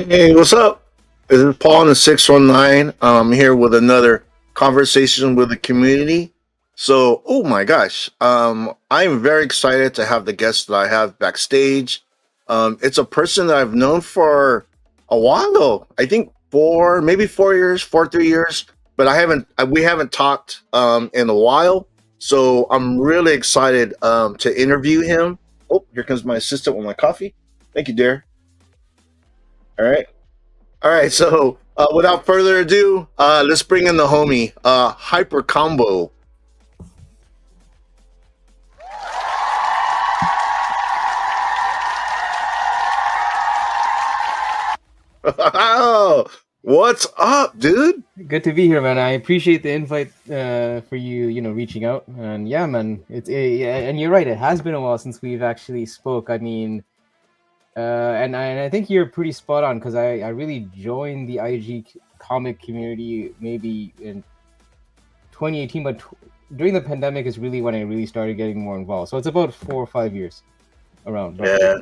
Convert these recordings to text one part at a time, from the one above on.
Hey, what's up? This is Paul in the 619. I'm here with another conversation with the community. So, oh my gosh, I'm very excited to have the guest that I have backstage. It's a person that I've known for a while though. I think maybe 4 years, 3 years, but we haven't talked in a while. So I'm really excited to interview him. Oh, here comes my assistant with my coffee. Thank you, dear. All right. All right, so without further ado, let's bring in the homie, Hyper Combo. What's up, dude? Good to be here, man. I appreciate the invite for you, reaching out. And yeah, man, and you're right. It has been a while since we've actually spoke. I mean, and I think you're pretty spot on because I really joined the IG comic community maybe in 2018, but during the pandemic is really when I really started getting more involved. So it's about 4 or 5 years around. Yeah.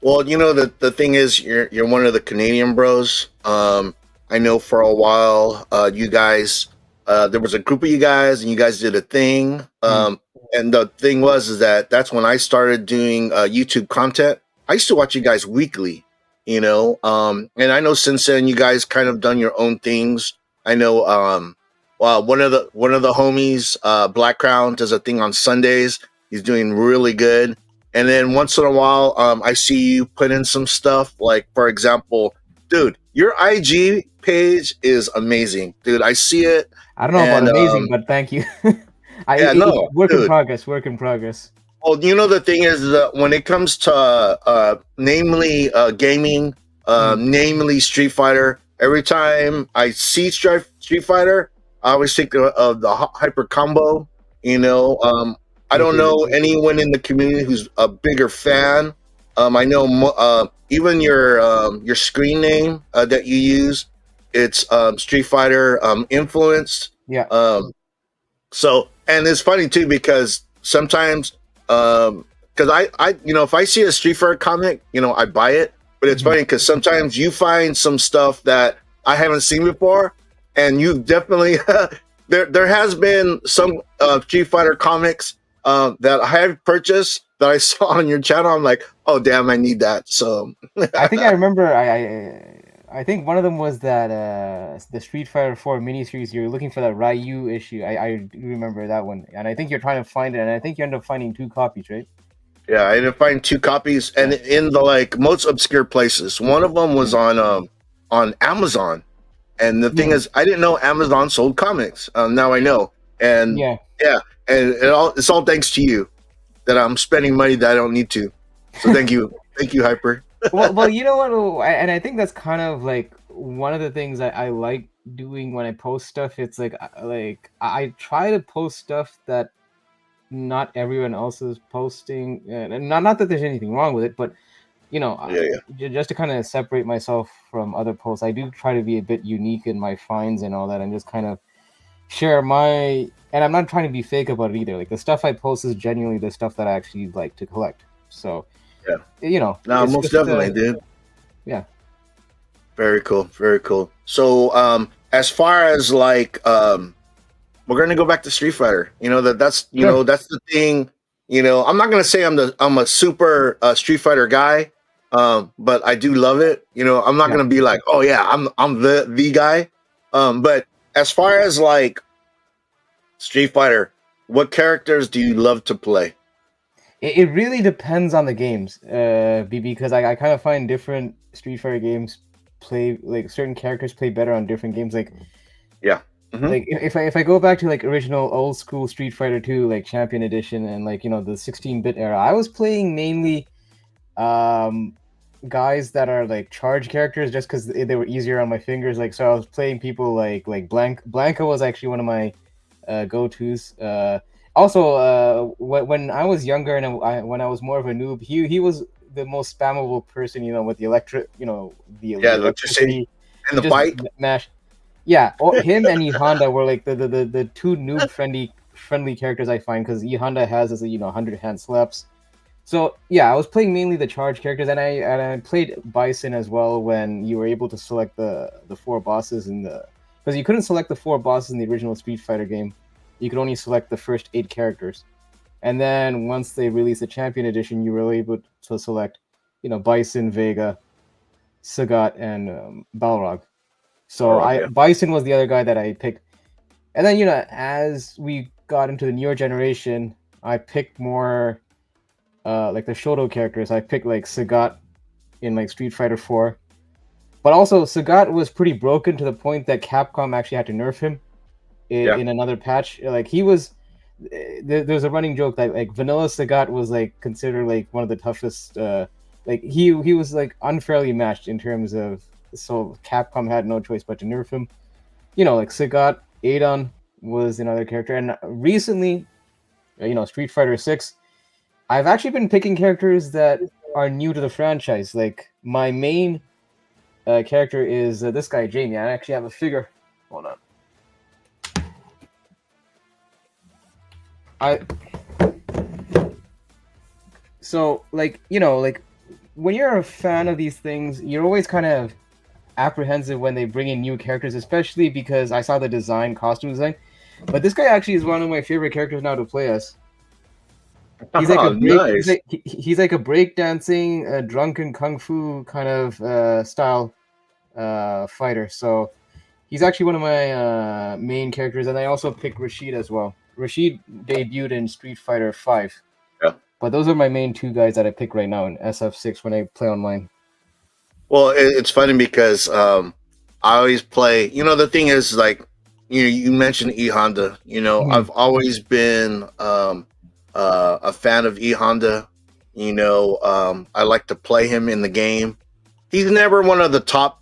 Well, the thing is, you're one of the Canadian bros. I know for a while, you guys, there was a group of you guys, and you guys did a thing. And the thing is that that's when I started doing YouTube content. I used to watch you guys weekly, and I know since then you guys kind of done your own things. I know, well, one of the homies, Black Crown, does a thing on Sundays. He's doing really good. And then once in a while, I see you put in some stuff. Like, for example, dude, your IG page is amazing, dude. I see it. I don't know about amazing, but thank you. Work in progress. Work in progress. Well, the thing is that when it comes to namely gaming, namely Street Fighter, every time I see Street Fighter, I always think of the Hyper Combo. I don't know anyone in the community who's a bigger fan. I know even your screen name that you use, it's Street Fighter influenced. Yeah. So, and it's funny too because sometimes, because I if I see a Street Fighter comic, I buy it. But it's funny because sometimes you find some stuff that I haven't seen before, and you definitely there has been some Street Fighter comics that I have purchased that I saw on your channel. I'm like, oh damn, I need that. So I think I remember. I think one of them was that the Street Fighter 4 miniseries. You're looking for that Ryu issue. I do remember that one, and I think you're trying to find it, and I think you end up finding 2 copies, right? Yeah, I didn't find two copies, and in the like most obscure places. One of them was Mm. on Amazon, and the thing Mm. is, I didn't know Amazon sold comics. Now I know, and Yeah. yeah, and it's all thanks to you that I'm spending money that I don't need to. So thank you, Hyper. Well, you know what? And I think that's kind of like one of the things I like doing when I post stuff. It's like I try to post stuff that not everyone else is posting, and not that there's anything wrong with it, but Yeah, yeah, just to kind of separate myself from other posts, I do try to be a bit unique in my finds and all that, and just kind of share my. And I'm not trying to be fake about it either. Like the stuff I post is genuinely the stuff that I actually like to collect. So yeah. No, it's most just definitely, dude. yeah. Very cool, very cool. So, as far as like, we're gonna go back to Street Fighter. Sure. That's the thing. I'm not gonna say I'm a super Street Fighter guy, but I do love it. I'm not Yeah. gonna be like, oh yeah, I'm the guy. But as far as like Street Fighter, what characters do you love to play? It really depends on the games, because I kind of find different Street Fighter games play like certain characters play better on different games. Yeah. Hmm. Like if I go back to like original old school Street Fighter 2, like Champion Edition, and like the 16-bit era, I was playing mainly um guys that are like charge characters just because they were easier on my fingers. Like so, I was playing people like Blanca was actually one of my go-tos. Also, when I was younger and when I was more of a noob, he was the most spammable person. With the Yeah, the electricity electricity. and You the just fight. mash. Yeah, him and E Honda were like the two noob friendly characters I find because E Honda has this 100 hand slaps. So yeah, I was playing mainly the charge characters, and I played Bison as well when you were able to select the four bosses in the because you couldn't select the four bosses in the original Street Fighter game. You could only select the first 8 characters, and then once they released the Champion Edition, you were able to select, Bison, Vega, Sagat, and Balrog. So Balrog, I yeah. Bison was the other guy that I picked, and then as we got into the newer generation, I picked more like the Shoto characters. I picked like Sagat in like Street Fighter 4. But also Sagat was pretty broken to the point that Capcom actually had to nerf him Yeah. in another patch. Like he was there's a running joke that like Vanilla Sagat was like considered like one of the toughest like he was like unfairly matched in terms of, so Capcom had no choice but to nerf him. Like Sagat, Adon was another character, and recently, Street Fighter 6, I've actually been picking characters that are new to the franchise. Like my main character is this guy Jamie. I actually have a figure. Hold on. I so like when you're a fan of these things, you're always kind of apprehensive when they bring in new characters, especially because I saw the costume design. But this guy actually is one of my favorite characters now to play as. He's like a Oh, break. nice. He's like a break dancing, drunken kung fu kind of style fighter. So he's actually one of my main characters, and I also picked Rashid as well. Rashid debuted in Street Fighter 5, Yeah. but those are my main two guys that I pick right now in SF6 when I play online. Well, it's funny because I always play. The thing is, like, you mentioned E Honda. Mhm. I've always been a fan of E Honda. I like to play him in the game. He's never one of the top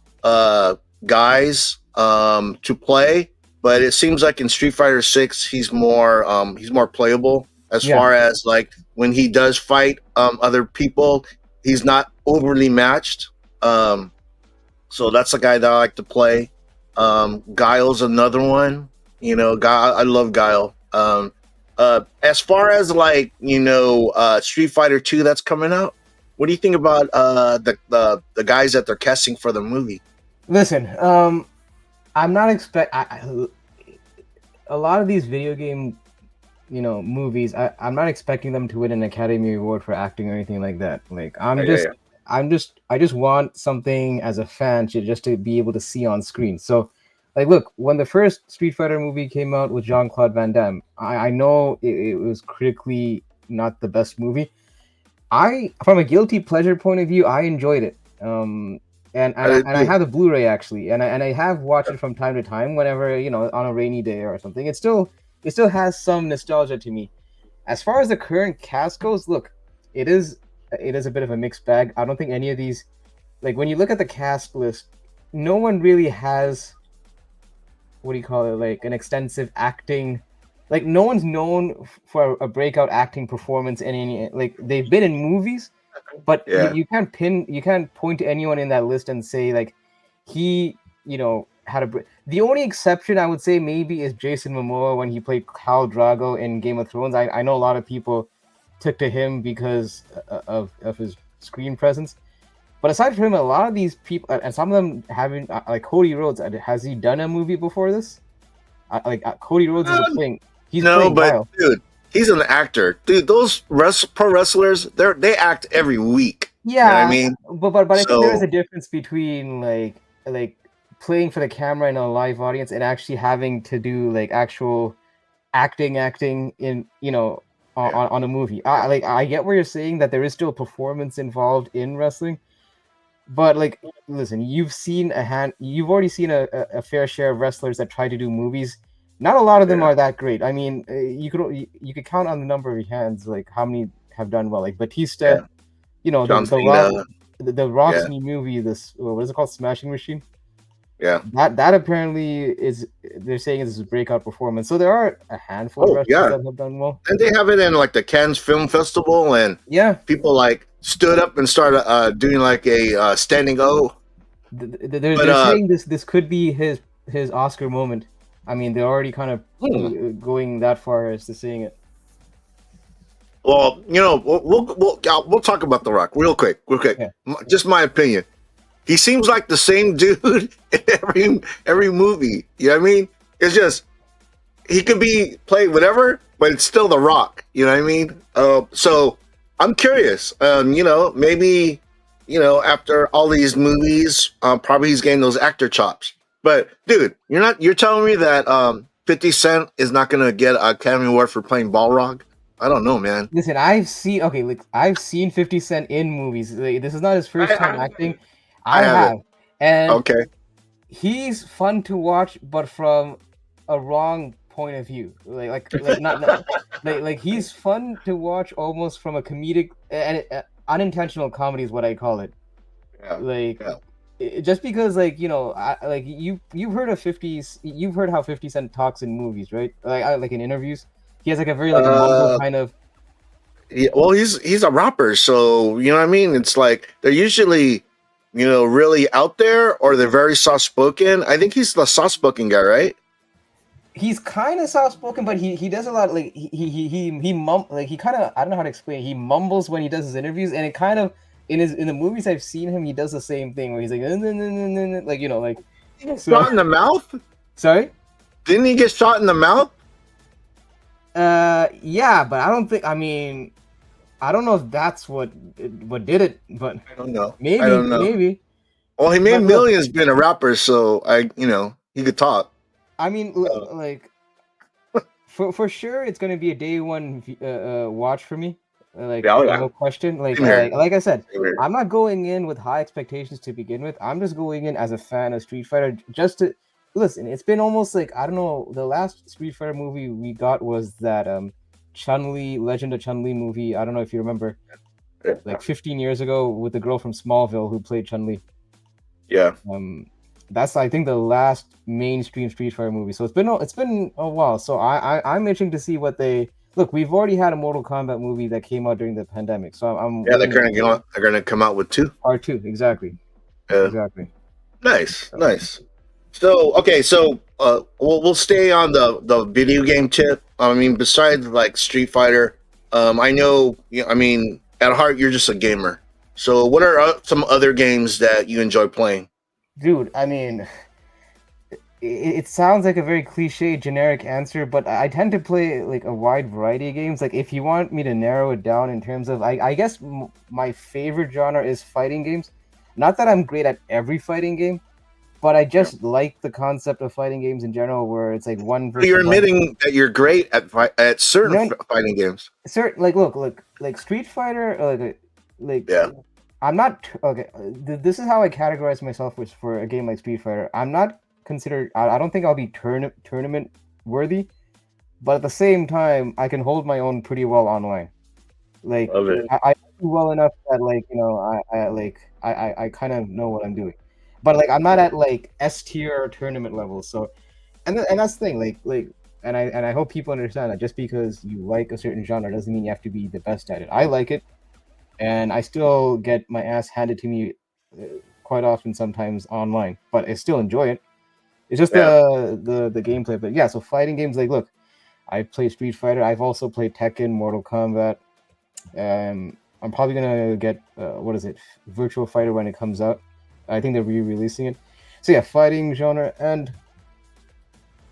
guys to play, but it seems like in Street Fighter 6, he's more playable as Yeah, far as like when he does fight other people, he's not overly matched. Um, so that's a guy that I like to play. Guile's another one. Guile, I love Guile. As far as like Street Fighter 2 that's coming out, what do you think about the guys that they're casting for the movie? listen, I'm not a lot of these video game movies. I'm not expecting them to win an Academy Award for acting or anything like that. Like Yeah, yeah, yeah. I just want something as a fan to be able to see on screen. So like look, when the first Street Fighter movie came out with Jean-Claude Van Damme, I know it was critically not the best movie, from a guilty pleasure point of view, I enjoyed it. And I Dude, have the Blu-ray actually, and I have watched it from time to time whenever on a rainy day or something. It still has some nostalgia to me. As far as the current cast goes, look, it is it is a bit of a mixed bag. I don't think any of these, like when you look at the cast list, no one really has, what do you call it, like an extensive acting, like no one's known for a breakout acting performance in any, like they've been in movies, but you, yeah. you can't point to anyone in that list and say like he had the only exception I would say maybe is Jason Momoa when he played Khal Drago in Game of Thrones. I know a lot of people took to him because of his screen presence. But aside from him, a lot of these people, and some of them having, like Cody Rhodes, has he done a movie before this? Cody Rhodes is playing. He's No, playing but Kyle. dude, he's an actor. Dude, those pro wrestlers, they act every week. You know what I Yeah, mean? but I think there is So a difference between like playing for the camera in a live audience and actually having to do like actual acting in yeah, on a movie. I get where you're saying that there is still performance involved in wrestling, but like listen, you've already seen a fair share of wrestlers that try to do movies. Not a lot of them yeah, are that great. I mean, you could count on the number of your hands like how many have done well. Like Batista, yeah. the John the Rock, Cena, the Rock's yeah, new movie. This what is it called? Smashing Machine. yeah. That apparently is, they're saying is his breakout performance. So there are a handful of Oh wrestlers yeah. that have done well. And they have it in like the Cannes Film Festival, and Yeah, people like stood up and started doing like a standing O. But they're saying this could be his Oscar moment. I mean, they're already kind of hmm. going that far as to saying it. Well, we'll talk about The Rock real quick, real quick. Yeah, Just my opinion. He seems like the same dude in every movie. You know what I mean? It's just he could be playing whatever, but it's still The Rock. You know what I mean? So I'm curious. Maybe after all these movies, probably he's getting those actor chops. But dude, you're telling me that 50 Cent is not gonna get a Academy Award for playing Balrog? I don't know, man. listen, I've seen 50 Cent in movies. Like, this is not his I first time I, acting. I I haven't. have, and Okay. he's fun to watch, but from a wrong point of view. Like not like he's fun to watch almost from a comedic and unintentional comedy is what I call it. Yeah. Like Yeah. just because like like you've heard of 50s, you've heard how 50 Cent talks in movies, right? Like in interviews, he has like a very like a mumble Uh, kind of. yeah, well, he's a rapper, so you know what I mean. It's like they're usually, really out there, or they're very soft spoken. I think he's the soft spoken guy, right? He's kind of soft spoken, but he does a lot like like he kind of, I don't know how to explain it. He mumbles when he does his interviews, and it kind of in the movies I've seen him, he does the same thing where he's like like like He get so. shot in the mouth. Sorry. Didn't he get shot in the mouth? Yeah, but I don't think. I mean, I don't know if that's what did it, but I don't know. I maybe, don't know. maybe. Well, he made But look, millions being a rapper, so he could talk. I mean, Uh, like for sure, it's gonna be a day one watch for me. Like yeah, oh yeah. no question. Like Same here. like I said, Same here. I'm not going in with high expectations to begin with. I'm just going in as a fan of Street Fighter, just to listen. It's been almost like, I don't know. The last Street Fighter movie we got was that Chun Li, Legend of Chun Li movie. I don't know if you remember, Yeah. like 15 years ago with the girl from Smallville who played Chun Li. Yeah. That's, I think, the last mainstream Street Fighter movie. So it's been a while. So I'm itching to see what they look. We've already had a Mortal Kombat movie that came out during the pandemic, so I'm Yeah, they're waiting gonna they're gonna come out with two. part two. Exactly, Yeah. exactly. Nice, nice. So okay, so we'll stay on the video game tip. I mean, besides like Street Fighter, I know. I mean, at heart, you're just a gamer. So, what are some other games that you enjoy playing? Dude, I mean, it sounds like a very cliche, generic answer, but I tend to play like a wide variety of games. Like, if you want me to narrow it down in terms of, I guess my favorite genre is fighting games. Not that I'm great at every fighting game, but I just like the concept of fighting games in general, where it's like one So you're versus one. admitting that you're great at certain No, fighting games. certain like look like Street Fighter, like Yeah. I'm not okay. This is how I categorize myself for a game like Street Fighter. I'm not considered. I don't think I'll be tournament worthy, but at the same time, I can hold my own pretty well online. Like Love it. I do well enough that like I kind of know what I'm doing, but like I'm not at like S tier tournament level. So and that's the thing. And I hope people understand that just because you like a certain genre doesn't mean you have to be the best at it. I like it, and I still get my ass handed to me quite often sometimes online, but I still enjoy it. It's just Yeah. the gameplay. But yeah, so fighting games, like look, I play Street Fighter. I've also played Tekken, Mortal Kombat. I'm probably gonna get what is it, Virtual Fighter when it comes out. I think they're re-releasing it. So yeah, fighting genre, and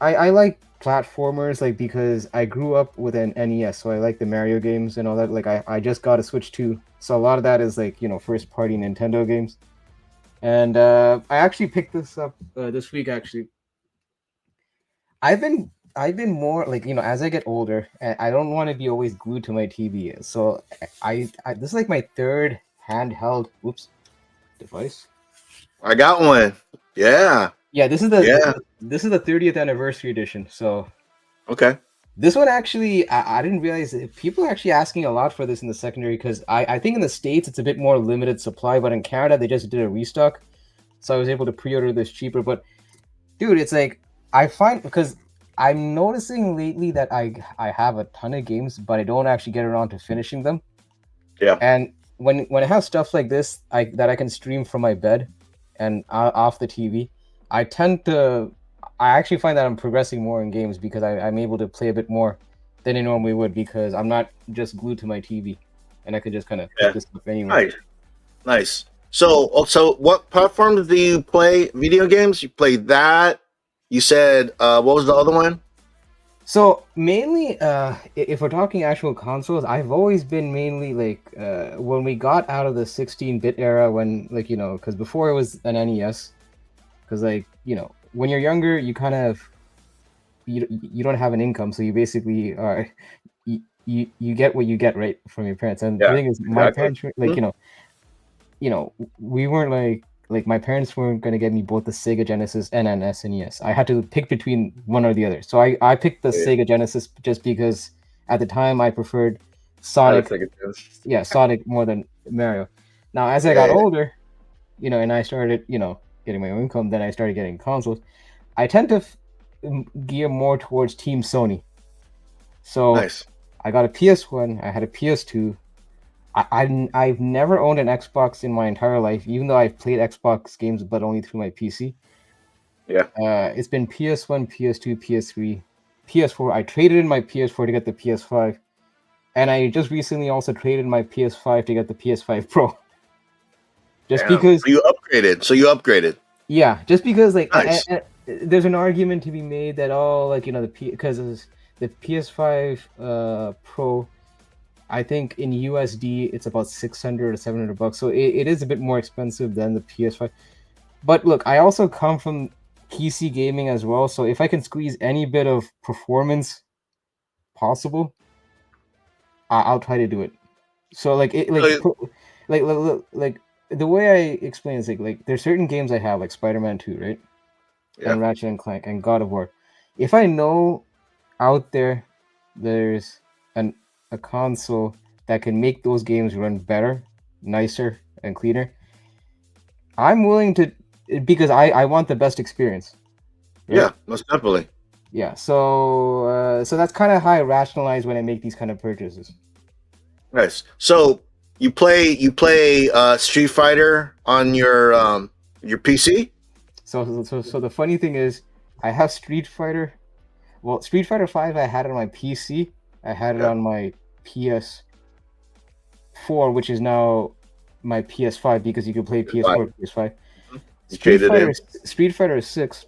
I like platformers like because I grew up with an NES, so I like the Mario games and all that. Like I just got a Switch too, so a lot of that is like first party Nintendo games. And I actually picked this up this week. Actually, I've been more like as I get older, I don't want to be always glued to my TV. So I this is like my third handheld device. I got one. Yeah. Yeah, this is Yeah. this is the 30th anniversary edition. So Okay. this one actually, I didn't realize that people are actually asking a lot for this in the secondary because I think in the States it's a bit more limited supply, but in Canada they just did a restock. So I was able to pre-order this cheaper. But dude, it's like I find because I'm noticing lately that I have a ton of games, but I don't actually get around to finishing them. Yeah. And when I have stuff like this, that I can stream from my bed and off the TV, I tend to I actually find that I'm progressing more in games because I'm able to play a bit more than I normally would because I'm not just glued to my TV, and I could just kind of pick Yeah. this up anywhere. Nice. Nice. So what platforms do you play video games? You play that. You said what was the other one? So mainly, if we're talking actual consoles, I've always been mainly like when we got out of the 16-bit era, when because before it was an NES, because when you're younger, you kind of you don't have an income, so you basically are you get what you get right from your parents. And the Yeah. thing is, my Exactly. parents were like we weren't like my parents weren't going to get me both the Sega Genesis and an SNES. I had to pick between one or the other. So I picked the Yeah. Sega Genesis just because at the time I preferred I would Sonic. take it too. Yeah, Sonic more than Mario. Now as I got Yeah. older, and I started, getting my own income, then I started getting consoles. I tend to gear more towards Team Sony. So Nice. I got a PS1, I had a PS2. I've never owned an Xbox in my entire life, even though I've played Xbox games, but only through my PC. Yeah. It's been PS1, PS2, PS3, PS4. I traded in my PS4 to get the PS5, and I just recently also traded my PS5 to get the PS5 Pro. Just Damn. because, So you upgraded. yeah, just because like Nice. there's an argument to be made that because the PS5 Pro, I think in USD it's about 600 or 700 bucks. So it is a bit more expensive than the PS5. But look, I also come from PC gaming as well. So if I can squeeze any bit of performance possible, I'll try to do it. So So, like the way I explain is like there's certain games I have like Spider-Man 2, right? yeah. And Ratchet and Clank and God of War. If I know out there's a console that can make those games run better, nicer, and cleaner, I'm willing to, because I want the best experience, right? Yeah. Most definitely. Yeah. So that's kind of how I rationalize when I make these kind of purchases. Nice. So you play Street Fighter on your PC? So the funny thing is, I have Street Fighter. Well, Street Fighter 5 I had it on my PC. I had it Yeah. on my PS4, which is now my PS5 because you can play PS4, PS5. You traded in. Street Fighter 6.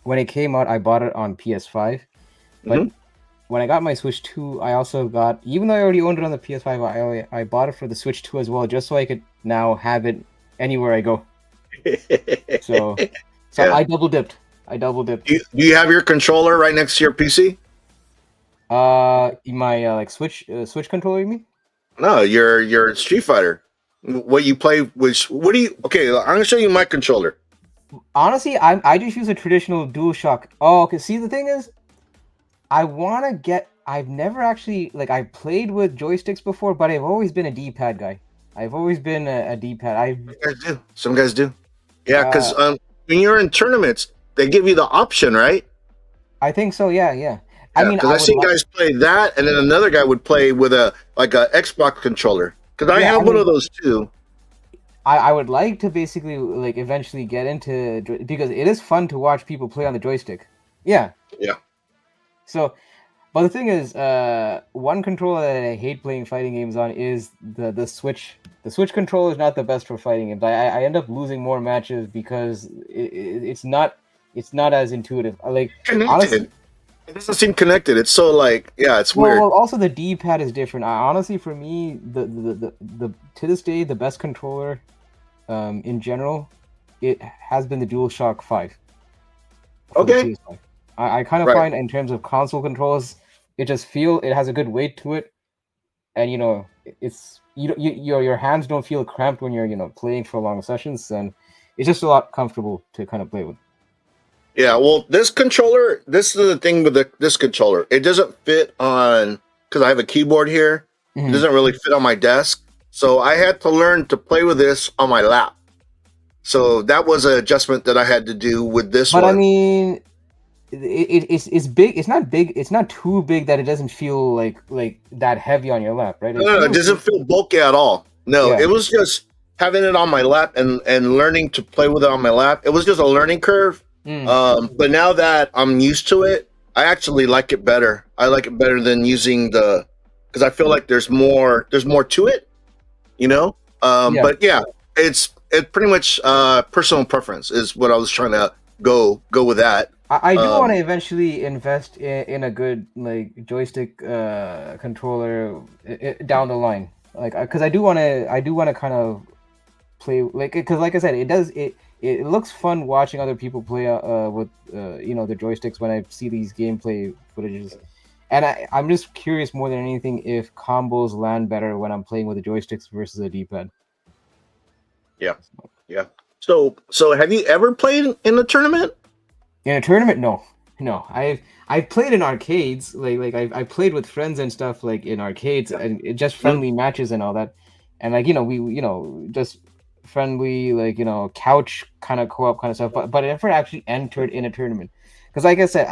When it came out, I bought it on PS5. But Mhm. when I got my Switch 2, I also got, even though I already owned it on the PS5, I bought it for the Switch 2 as well, just so I could now have it anywhere I go. So Yeah. I double dipped. I double dipped. Do you have your controller right next to your PC? My like Switch controller, you mean? No, your Street Fighter. What you play? Which what do you? Okay, I'm gonna show you my controller. Honestly, I just use a traditional DualShock. Oh, okay. See, the thing is, I want to get. I've never actually like I played with joysticks before, but I've always been a D-pad guy. I've always been a D-pad. Some guys do. Some guys do. Yeah, because Uh, when you're in tournaments, they give you the option, right? I think so. Yeah, yeah. I Yeah, mean, because I I would seen like. guys play that, and then another guy would play with a like a Xbox controller. Because I Yeah, I have one of mean, those too. I would like to basically like eventually get into because it is fun to watch people play on the joystick. Yeah. Yeah. So, but the thing is, one controller that I hate playing fighting games on is the Switch. The Switch controller is not the best for fighting games. I end up losing more matches because it's not as intuitive. Like honestly, Connected. It doesn't seem connected. It's so like yeah, it's well, weird. also the D pad is different. Honestly, for me, the to this day the best controller, in general, it has been the DualShock 5 for the Okay. PS5. I kind of Right. find in terms of console controls, it has a good weight to it, and it's your hands don't feel cramped when you're playing for long sessions, and it's just a lot comfortable to kind of play with. Yeah, well, this controller, this is the thing with this controller. It doesn't fit on because I have a keyboard here. It Mhm. doesn't really fit on my desk. So I had to learn to play with this on my lap. So that was an adjustment that I had to do with this But I one. mean, it's big. It's not big. It's not too big that it doesn't feel like that heavy on your lap, right? No, It no, no, it feels doesn't feel bulky at all. No, yeah. it was just having it on my lap and learning to play with it on my lap. It was just a learning curve. Mm, But now that I'm used to it, I actually like it better. I like it better than using the because I feel like there's more to it, you know. yeah. But yeah, it's pretty much personal preference is what I was trying to go with that. I do want Um, to eventually invest in a good like joystick controller down the line, like because I do want to kind of play like because like I said, it looks fun watching other people play with the joysticks when I see these gameplay footages, and I'm just curious more than anything if combos land better when I'm playing with the joysticks versus a D-pad. yeah, yeah. So have you ever played in a tournament? In a tournament, no, no. I've played in arcades, like I played with friends and stuff, like in arcades and just Mhm. friendly matches and all that, and like we just friendly like couch kind of co-op kind of stuff. But I never actually entered in a tournament because, like I said,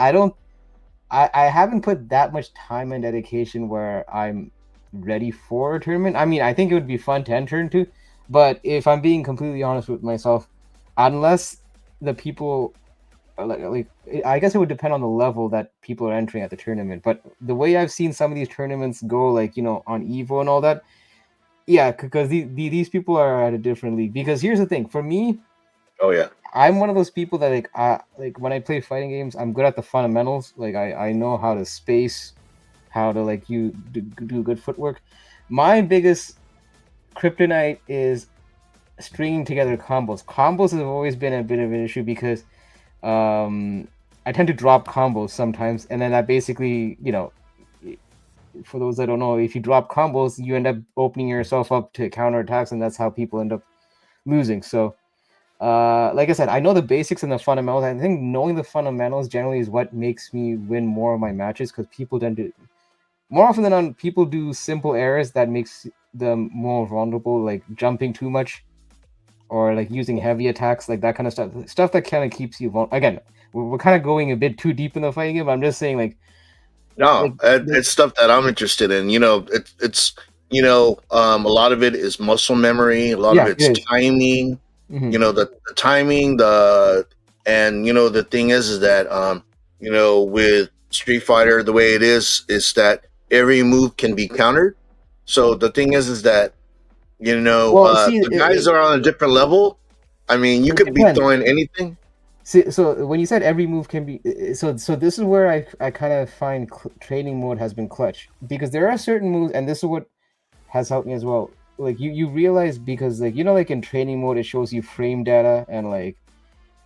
I haven't put that much time and dedication where I'm ready for a tournament. I mean, I think it would be fun to enter into, but if I'm being completely honest with myself, unless the people like I guess it would depend on the level that people are entering at the tournament. But the way I've seen some of these tournaments go, like on Evo and all that, yeah, because these people are at a different league. Because here's the thing, for me, Oh yeah. I'm one of those people that like when I play fighting games, I'm good at the fundamentals. Like I know how to space, how to like do good footwork. My biggest kryptonite is stringing together combos. Combos have always been a bit of an issue because I tend to drop combos sometimes, and then I basically, for those that don't know, if you drop combos, you end up opening yourself up to counterattacks, and that's how people end up losing. So, like I said, I know the basics and the fundamentals. I think knowing the fundamentals generally is what makes me win more of my matches because people tend to, more often than not, people do simple errors that makes them more vulnerable, like jumping too much or like using heavy attacks, like that kind of stuff that kind of keeps you again, we're kind of going a bit too deep in the fighting game, but I'm just saying like No, it's stuff that I'm interested in. It's a lot of it is muscle memory. A lot of yeah, it's it is. timing. Mm-hmm. The timing. And the thing is that with Street Fighter, the way it is that every move can be countered. So the thing is that Well, see, the guys are on a different level. I mean, you it could be depends. throwing anything. See, so when you said every move can be, so this is where I kind of find training mode has been clutch because there are certain moves, and this is what has helped me as well. like you realize, because like like in training mode it shows you frame data, and like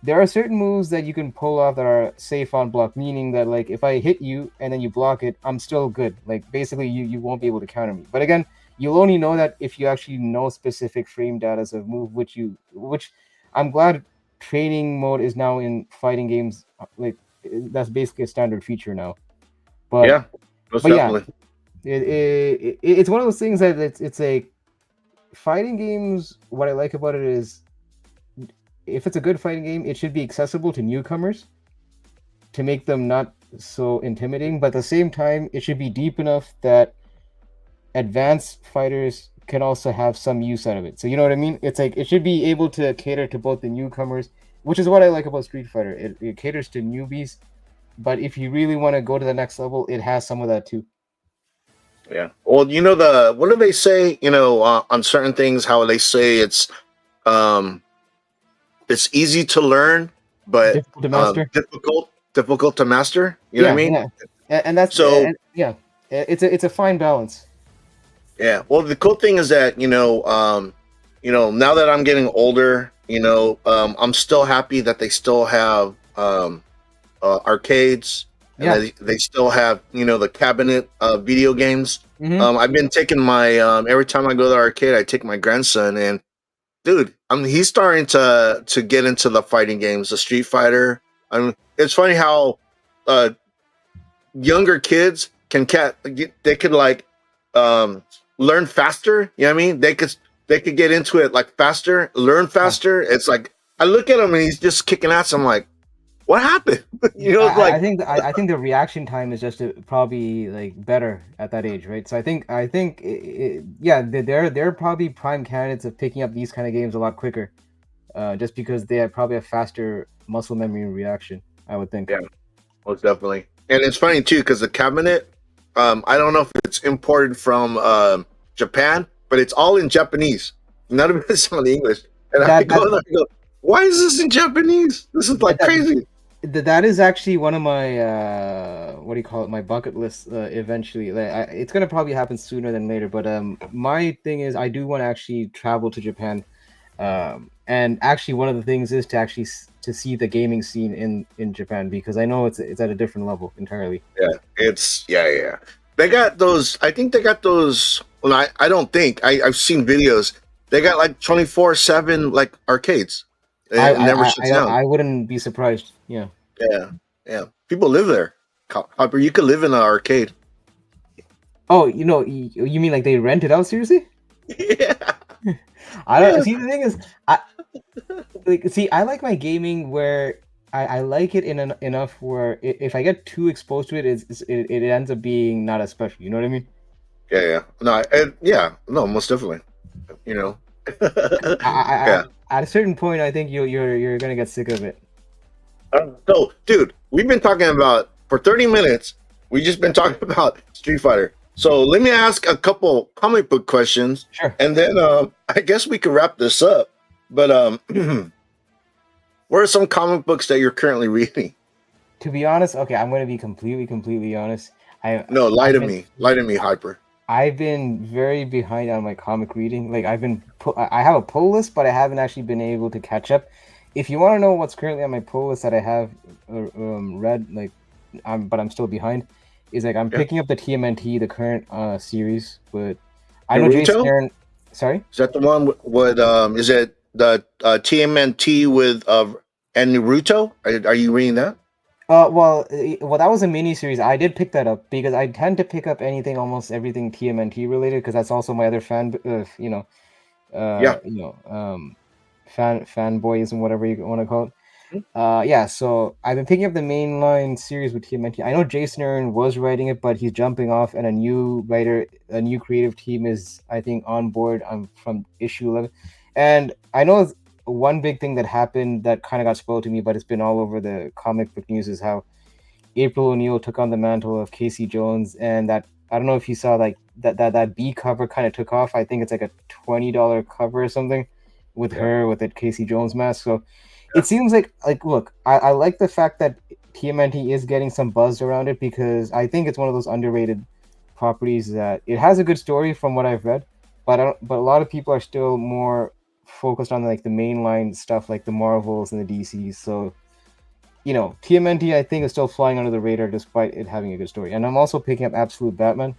there are certain moves that you can pull off that are safe on block, meaning that like if I hit you and then you block it, I'm still good. Like basically you won't be able to counter me. But again, you'll only know that if you actually know specific frame data of move, which I'm glad training mode is now in fighting games. Like that's basically a standard feature now. But Yeah, most but yeah, definitely. it's one of those things that it's like fighting games. What I like about it is, if it's a good fighting game, it should be accessible to newcomers to make them not so intimidating. But at the same time, it should be deep enough that advanced fighters can also have some use out of it. So you know what I mean? It's like it should be able to cater to both the newcomers, which is what I like about Street Fighter. It caters to newbies, but if you really want to go to the next level, it has some of that too. Yeah. Well, the what do they say? On certain things, how they say um it's easy to learn, but Difficult to master. difficult to master. You know what I Yeah, mean? yeah, and that's So yeah, it's a fine balance. yeah. Well, the cool thing is that now that I'm getting older, I'm still happy that they still have arcades, and Yeah. they still have the cabinet video games. Mm-hmm. I've been taking my every time I go to the arcade, I take my grandson, and dude, he's starting to get into the fighting games, the Street Fighter. It's funny how uh, younger kids they could like learn faster. You know what I mean? They could get into it like faster, learn Yeah. faster. It's like I look at him and he's just kicking ass. I'm like, what happened? It's I like think I think the reaction time is just probably like better at that age, right? So I think yeah, they're probably prime candidates of picking up these kind of games a lot quicker, just because they have probably a faster muscle memory reaction, I would think. yeah, most definitely. And it's funny too because the cabinet, I don't know if it's imported from Japan, but it's all in Japanese. None of it is on English. And I That go, that and I go, why is this in Japanese? This is that like crazy. that is actually one of my what do you call it? My bucket list. Eventually, it's gonna probably happen sooner than later. But my thing is, I do want to actually travel to Japan. And actually, one of the things is to actually to see the gaming scene in Japan, because I know it's at a different level entirely. Yeah, yeah. They got those. I think they got those. Well, I don't think I've seen videos. They got like 24/7 like arcades. It never shuts down. I wouldn't be surprised. Yeah. Yeah, yeah. People live there. Harper, you could live in an arcade. Oh, you mean like they rent it out? Seriously? Yeah, I don't yeah, see. The thing is, I like see. I like my gaming where I like it enough where if I get too exposed to it, it ends up being not as special. You know what I mean? yeah. No, yeah, no, most definitely. You know, yeah. At a certain point, I think you're gonna get sick of it. So, dude, we've been talking about for 30 minutes. We just been talking about Street Fighter. So let me ask a couple comic book questions, Sure. and then I guess we could wrap this up. But what are some comic books that you're currently reading? To be honest, okay, I'm gonna be completely honest. I No, I've been lie to me, Hyper. I've been very behind on my comic reading. Like I have a pull list, but I haven't actually been able to catch up. If you want to know what's currently on my pull list that I have read, like, but I'm still behind, is like I'm Yeah, picking up the TMNT, the current series. But I know Jason Naruto. Aaron. Sorry. Is that the one with is it the TMNT with and Naruto? Are you reading that? Well, that was a mini series. I did pick that up because I tend to pick up almost everything TMNT related, because that's also my other Yeah. you know, fanboyism, whatever you want to call it. Mhm. Yeah. So I've been picking up the mainline series with TMNT. I know Jason Aaron was writing it, but he's jumping off, and a new creative team is, I think, on board. From issue 11, and I know one big thing that happened that kind of got spoiled to me, but it's been all over the comic book news, is how April O'Neil took on the mantle of Casey Jones, and that I don't know if you saw, like, that B cover kind of took off. I think it's like a $20 cover or something with Yeah. her with that Casey Jones mask. So Yeah. it seems like look, I like the fact that TMNT is getting some buzz around it, because I think it's one of those underrated properties that it has a good story from what I've read. but a lot of people are still more focused on like the mainline stuff, like the Marvels and the DCs. So TMNT I think is still flying under the radar despite it having a good story. And I'm also picking up Absolute Batman.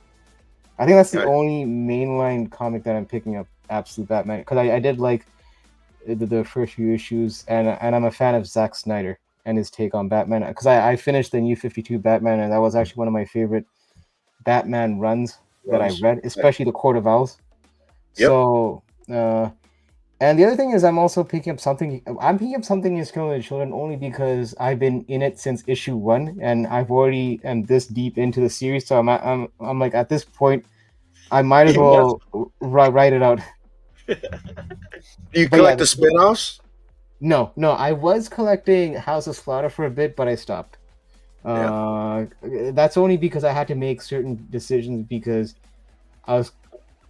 I think that's the Yeah. only mainline comic that I'm picking up, Absolute Batman, because I did like the first few issues, and I'm a fan of Zack Snyder and his take on Batman, because I finished the New 52 Batman, and that was actually one of my favorite Batman runs that I Runs. read, especially the Court of Owls. Yep. So, and the other thing is, I'm also picking up something. I'm picking up something in Killing the Children only because I've been in it since issue 1, and I've already am this deep into the series. So I'm like at this point, I might as Yes. well write it out. Do you But yeah, collect the spin-offs? no, I was collecting House of Slaughter for a bit, but I stopped. Yeah. That's only because I had to make certain decisions because I was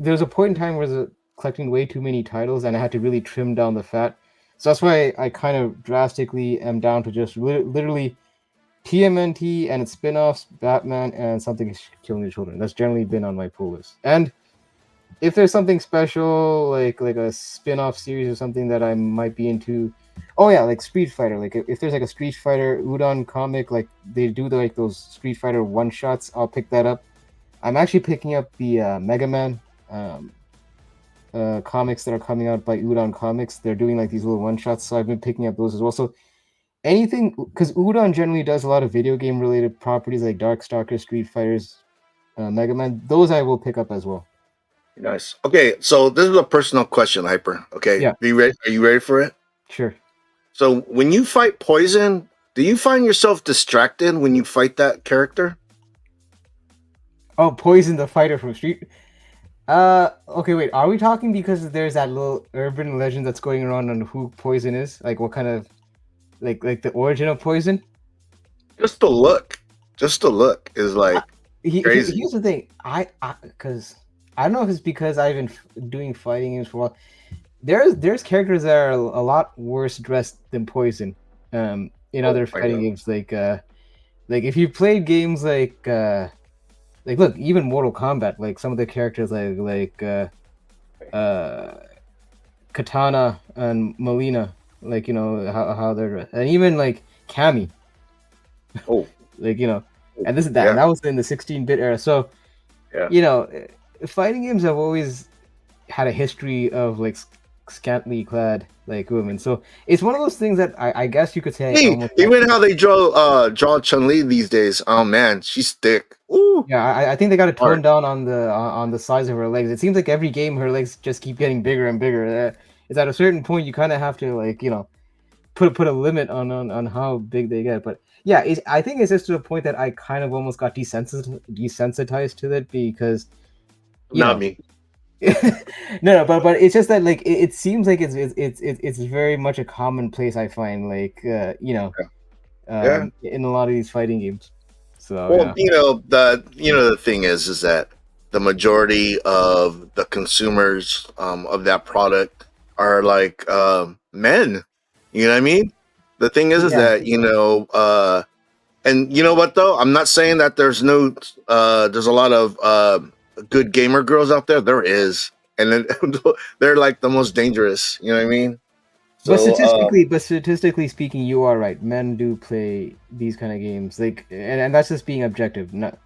there was a point in time where I was collecting way too many titles and I had to really trim down the fat. So that's why I kind of drastically am down to just literally TMNT and its spin-offs, Batman, and something killing the children. That's generally been on my pull list. And if there's something special like a spin-off series or something that I might be into, oh yeah, like Street Fighter. Like if there's like a Street Fighter Udon comic, like they do like those Street Fighter one shots, I'll pick that up. I'm actually picking up the Mega Man um, comics that are coming out by Udon Comics. They're doing like these little one shots, so I've been picking up those as well. So anything, because Udon generally does a lot of video game related properties like Darkstalkers, Street Fighters, Mega Man. Those I will pick up as well. Nice. Okay, so this is a personal question, Hyper. Okay, Yeah, be ready. Are you ready for it? sure. So when you fight Poison, do you find yourself distracted when you fight that character? Oh, Poison the fighter from Street. Okay, wait. Are we talking because there's that little urban legend that's going around on who Poison is? Like, what kind of like the origin of Poison? Just the look is Uh, like crazy. Here's the thing. Because I don't know if it's because I've been doing fighting games for a while. There's characters that are a lot worse dressed than Poison. In Oh, other I fighting know. games, like if you played games like look, even Mortal Kombat, like some of the characters uh Katana and Melina, like how they're dressed. And even like Cammy, Oh, like oh, and this is that, and yeah, that was in the 16-bit era. So yeah. you know, fighting games have always had a history of like scantily clad like women. So it's one of those things that I guess you could say Hey, almost. even how they draw Chun Li these days. Oh man, she's thick. Ooh, Yeah, I think they got to tone hard. down on the size of her legs. It seems like every game her legs just keep getting bigger and bigger. It's at a certain point you kind of have to like put a limit on how big they get. But yeah, I think it's just to the point that I kind of almost got desensitized to it because you Not know me. no, but it's just that like it seems like it's very much a commonplace I find like Yeah. in a lot of these fighting games. So Well, yeah. the thing is that the majority of the consumers of that product are like men. You know what I mean? The thing is Yeah. that and you know what though? I'm not saying that there's a lot of good gamer girls out there. There is, and then they're like the most dangerous. You know what I mean? But So statistically speaking, you are right. Men do play these kind of games, like, and that's just being objective. Not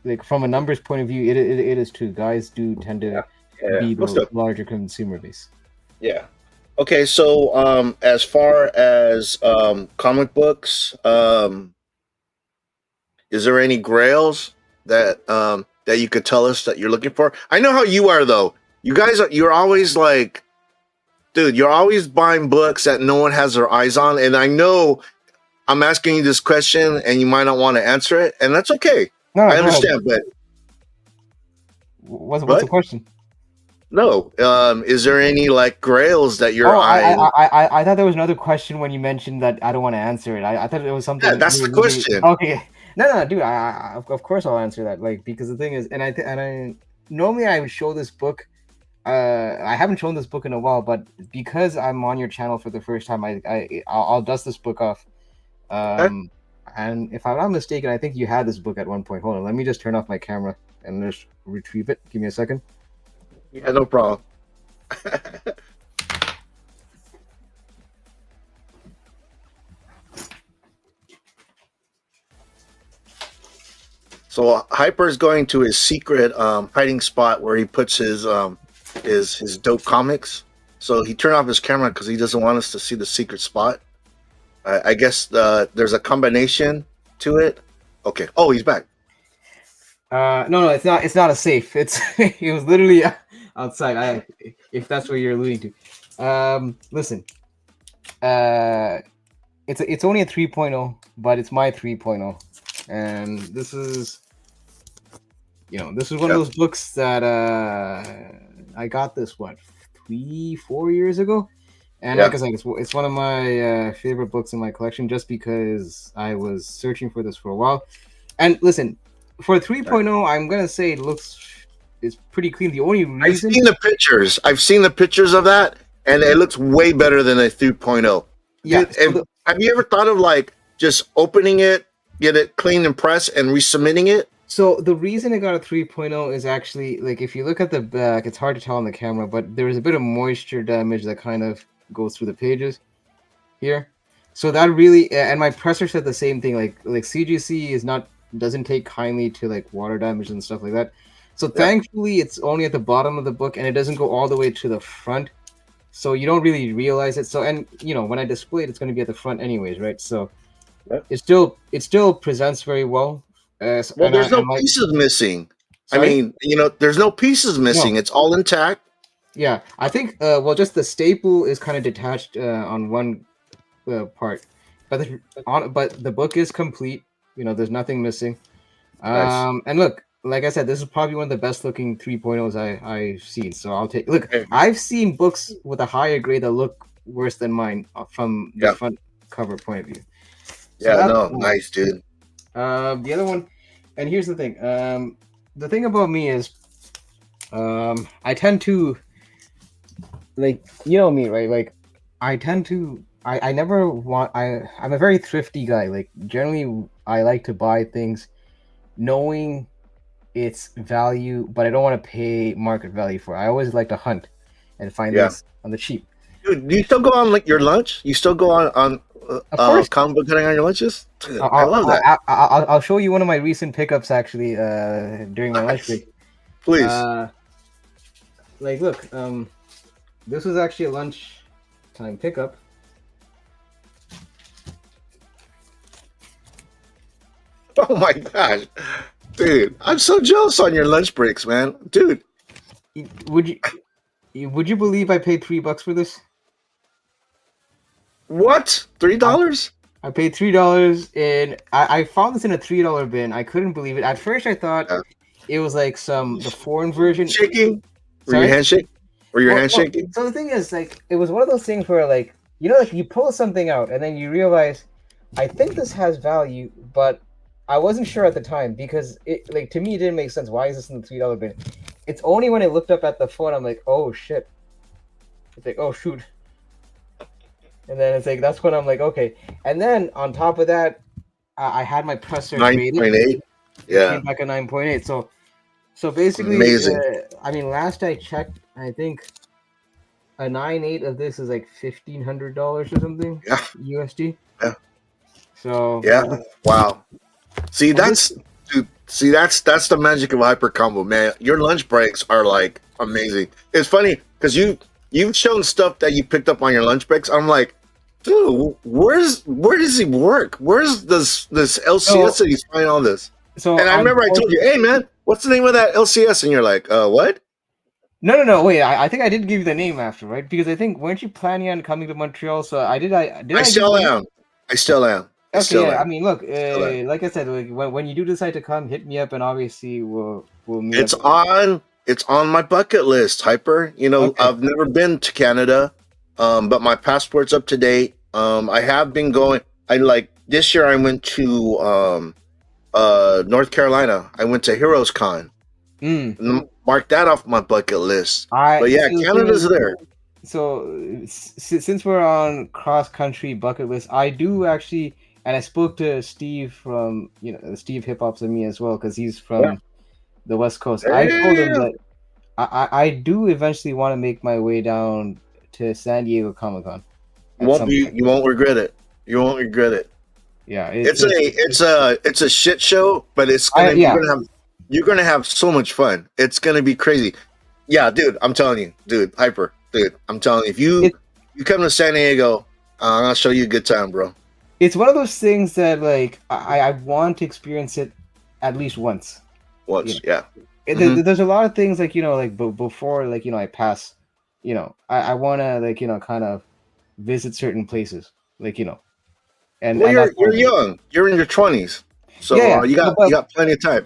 like from a numbers point of view, it is true. Guys do tend to yeah, be most the of larger consumer base. yeah. Okay, so as far as comic books, is there any grails that you could tell us that you're looking for? I know how you are though. You're always like, dude, you're always buying books that no one has their eyes on, and I know I'm asking you this question and you might not want to answer it, and that's okay. No, no, I go ahead. understand, but What's the what? question? No. Is there any like grails that you're Oh, eyeing? I thought there was another question when you mentioned that I don't want to answer it. I thought it was Yeah, something that's you the were maybe question. okay. No, dude. Of course I'll answer that. Like because the thing is, and I normally I would show this book. I haven't shown this book in a while, but because I'm on your channel for the first time, I'll dust this book off. Okay. Um, and if I'm not mistaken, I think you had this book at one point. Hold on, let me just turn off my camera and just retrieve it. Give me a second. Yeah, no problem. So Hyper is going to his secret hiding spot where he puts his dope comics. So he turned off his camera because he doesn't want us to see the secret spot. I guess there's a combination to it. Okay. Oh, he's back. No, it's not. It's not a safe. It's it was literally outside. If that's what you're alluding to. Listen. It's only a 3.0, but it's my 3.0, and this is one of those books that I got this 3-4 years ago, and like I said, it's one of my favorite books in my collection just because I was searching for this for a while. And listen, for a 3.0, I'm gonna say it's pretty clean. The only reason I've seen the pictures of that, and it looks way better than a 3.0. Yeah. Have you ever thought of like just opening it, get it clean and pressed, and resubmitting it? So the reason I got a 3.0 is actually, like, if you look at the back, it's hard to tell on the camera, but there is a bit of moisture damage that kind of goes through the pages here. So that really, and my presser said the same thing. Like CGC doesn't take kindly to like water damage and stuff like that. So thankfully, it's only at the bottom of the book, and it doesn't go all the way to the front. So you don't really realize it. So, and when I display it, it's going to be at the front anyways, right? So it still presents very well. There's no pieces missing. Sorry? I mean, there's no pieces missing. No. It's all intact. Yeah, I think. Just the staple is kind of detached on one part, but the book is complete. There's nothing missing. Nice. And look, like I said, this is probably one of the best looking 3.0s I've seen. So I'll take. Look, I've seen books with a higher grade that look worse than mine from the front cover point of view. So nice, dude. The other one, and here's the thing. The thing about me is, I tend to, like, me, right? Like, I tend to, I never want. I'm a very thrifty guy. Like, generally, I like to buy things, knowing its value, but I don't want to pay market value for it. I always like to hunt and find things on the cheap. Dude, do you still go on like your lunch? You still go on comic book cutting on your lunches? Dude, I love that. I'll show you one of my recent pickups actually during my lunch break. Please. Look, this was actually a lunch time pickup. Oh my gosh. Dude, I'm so jealous on your lunch breaks, man. Dude. Would you believe I paid $3 for this? What? $3? I paid $3, and I found this in a $3 bin. I couldn't believe it. At first, I thought it was like the foreign version. Shaking? Were you handshaking? Handshaking? So the thing is, like, it was one of those things where, like, like you pull something out, and then you realize, I think this has value, but I wasn't sure at the time because it, like, to me, it didn't make sense. Why is this in the $3 bin? It's only when I looked up at the phone, I'm like, oh shit. It's like, oh shoot. And then it's like, that's when I'm like, okay. And then on top of that, I had my presser 9.8. Yeah. Came back a 9.8. So basically, amazing. I mean, last I checked, I think a 9.8 of this is like $1,500 or something. Yeah. USD. Yeah. So. Yeah. Wow. See, that's the magic of Hyper Combo, man. Your lunch breaks are like amazing. It's funny because you've shown stuff that you picked up on your lunch breaks. I'm like, dude, where does he work? Where's this LCS that he's finding all this? And I remember I told you, hey man, what's the name of that LCS? And you're like, what? No. Wait, I think I did give you the name after, right? Because I think weren't you planning on coming to Montreal? So I still am. Okay, yeah. I mean, look, like I said, like, when you do decide to come, hit me up, and obviously we'll meet. It's on my bucket list, Hyper. Okay. I've never been to Canada, but my passport's up to date. I have been going. This year I went to North Carolina. I went to Heroes Con. Mark that off my bucket list. But yeah, Canada's there. So since we're on cross country bucket list, I do actually. And I spoke to Steve from, Steve Hip Hop's and me as well, because he's from the West Coast. I told him that I do eventually want to make my way down to San Diego Comic Con You at won't some be. point. You won't regret it. You won't regret it. Yeah, It's a shit show, but yeah. you're gonna have so much fun. It's gonna be crazy. Yeah, dude, I'm telling you, dude, hyper, dude, I'm telling you, if It you come to San Diego, I'll show you a good time, bro. it's one of those things that like I want to experience it at least once. You Once, know, yeah. Hmm. there's a lot of things like like before like I pass, I want to like kind of visit certain places like Well, and that's one you're of them. young. You're in your 20s, Yeah, so yeah, you got plenty of time.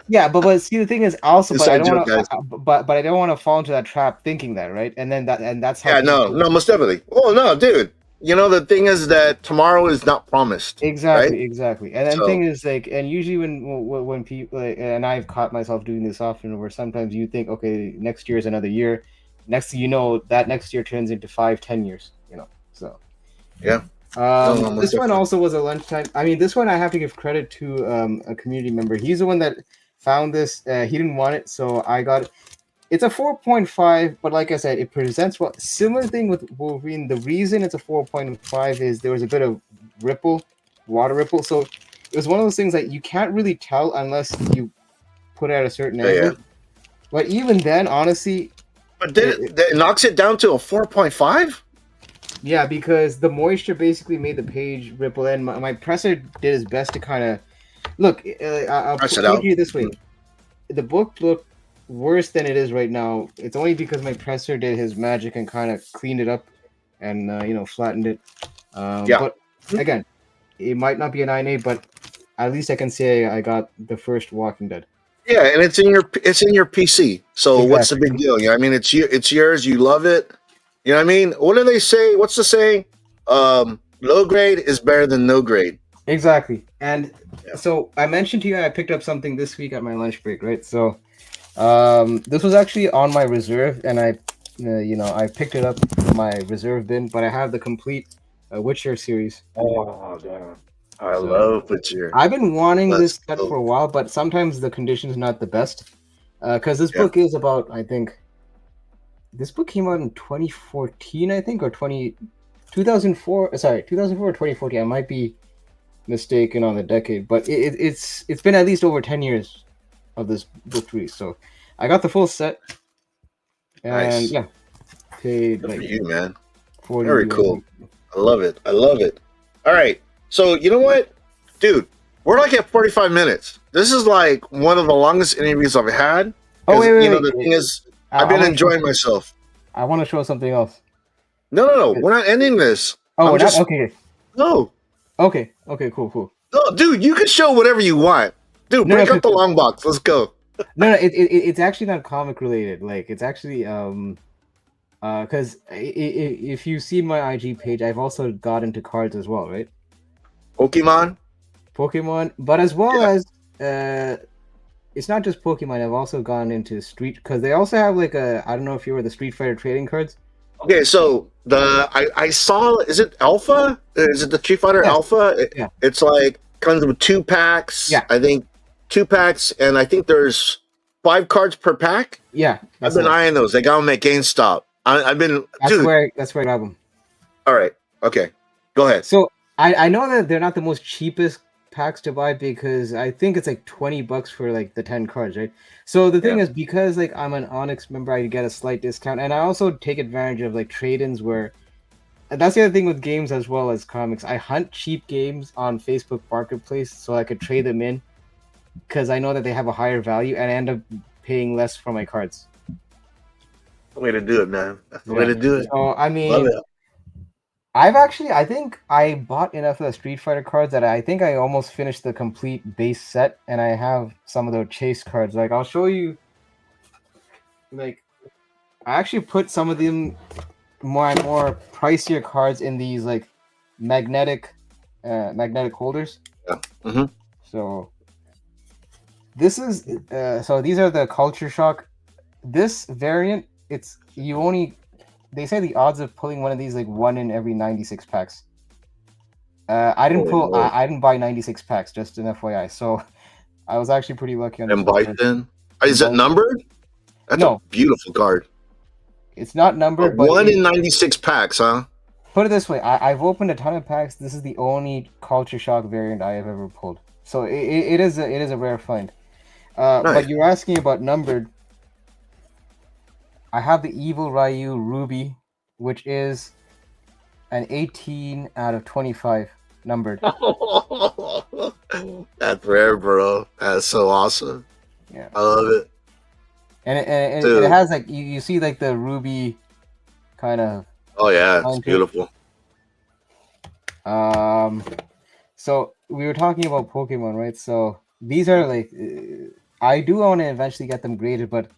yeah, but see the thing is also, but I Inside don't joke, want guys. to, but I don't want to fall into that trap thinking that, right? And then that's how Yeah, no, people. no, most definitely. Oh no, dude. You know the thing is that tomorrow is not promised, right? Exactly. And then So thing is like, and usually when people like, and I've caught myself doing this often, where sometimes you think, okay, next year is another year. Next thing you know, that next year turns into 5, 10 years. So yeah, no, no, most this one definitely. also was a lunchtime. I mean, this one I have to give credit to a community member. He's the one that found this. He didn't want it, so I got it. It's a 4.5, but like I said, it presents what similar thing with Wolverine. The reason it's a 4.5 is there was a bit of ripple, water ripple. So it was one of those things that you can't really tell unless you put it at a certain Yeah, yeah. angle. But even then, honestly, But then it knocks it down to a 4.5. yeah, because the moisture basically made the page ripple, and my presser did his best to kind of look. I'll Press it put it out. to you this way: Mhm. the book looked worse than it is right now. It's only because my presser did his magic and kind of cleaned it up and flattened it. Yeah, But again, it might not be a 9A, but at least I can say I got the first Walking Dead. yeah, and it's in your PC. So what's the Exactly. big deal? You know, I mean, it's yours. You love it. You know what I mean? What do they say? What's the saying? Low grade is better than no grade. Exactly. And Yeah. so I mentioned to you I picked up something this week at my lunch break, right? So this was actually on my reserve, and I picked it up from my reserve bin, but I have the complete Witcher series. Oh, damn. I So love Witcher. I've been wanting Let's this set go. for a while, but sometimes the condition's not the best. Because this Yeah. book is about, I think, this book came out in 2014, I think, or 2004. Sorry, 2004 or 2014. I might be mistaken on the decade, but it's been at least over 10 years of this book release. So I got the full set, and Nice. yeah, paid Good for like you, man. 40 Very USD. cool. I love it. I love it. All right. So you know what, dude? We're like at 45 minutes. This is like one of the longest interviews I've had Oh because the wait. thing is, I, I've I been want to show enjoying some. myself. I want to show something else. No, no, no. We're not ending this. Oh, I'm we're not just okay. no, Okay. Cool. no, dude. You can show whatever you want, dude. No, Break out the long box. Let's go. no. It's actually not comic related. Like it's actually because if you see my IG page, I've also got into cards as well, right? Pokemon. Pokemon, but as well Yeah. as it's not just Pokemon. I've also gone into Street because they also have like I don't know if you were the Street Fighter trading cards. Okay, so I saw, is it Alpha? Is it the Street Fighter Yes, Alpha? yeah, It's like comes with 2 packs. yeah, I think 2 packs, and I think there's 5 cards per pack. yeah. I've That's the been one. eyeing those. They got them at GameStop. I've been, dude. That's where I grab them. All right, okay, go ahead. So I know that they're not the most cheapest packs to buy because I think it's like $20 for like the 10 cards, right? So the thing Yeah, is because like I'm an Onyx member, I get a slight discount, and I also take advantage of like trade-ins where and that's the other thing with games as well as comics. I hunt cheap games on Facebook Marketplace so I could trade them in because I know that they have a higher value and I end up paying less for my cards. the way to do it, man. That's the way Yeah. to do it. So I Love mean, it. I think I bought enough of the Street Fighter cards that I think I almost finished the complete base set, and I have some of the chase cards. Like I'll show you. Like I actually put some of them more pricier cards in these like magnetic magnetic holders. Yeah. Mm-hmm. So this is so these are the culture shock. This variant, it's you only they say the odds of pulling one of these like one in every 96 packs. I didn't Holy pull. moly. I didn't buy 96 packs. Just an FYI. So I was actually pretty lucky on this And one. Bison. And Is it Bison. numbered? That's a No, beautiful card. it's not A numbered, but 1 in 96 packs, huh? put it this way: I've opened a ton of packs. This is the only Culture Shock variant I have ever pulled, so it is a rare find. But Nice. you're asking about numbered. I have the Evil Ryu Ruby, which is an 18 out of 25 numbered. That's rare, bro. That's so awesome. Yeah, I love it. and it Dude. has like you see like the ruby kind of Oh, yeah. It's line to it. beautiful. So we were talking about Pokemon, right? So these are like, I do want to eventually get them graded, but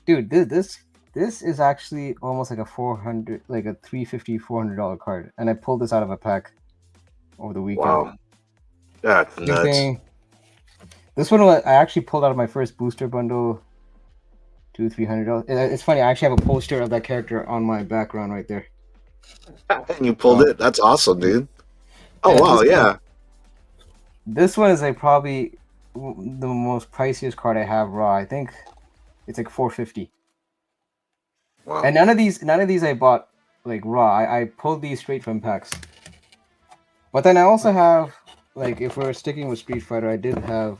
dude, this is actually almost like a 400, like a $350 $400 card, and I pulled this out of a pack over the weekend. Wow. That's Same nuts. thing. This one I actually pulled out of my first booster bundle, $200-300. It's funny. I actually have a poster of that character on my background right there. And you pulled it. That's awesome, dude. Oh, And wow. this Yeah. one, this one is like probably the most priciest card I have raw. I think it's like $450. Wow. And none of these I bought like raw. I pulled these straight from packs. But then I also have, like, if we're sticking with Street Fighter, I did have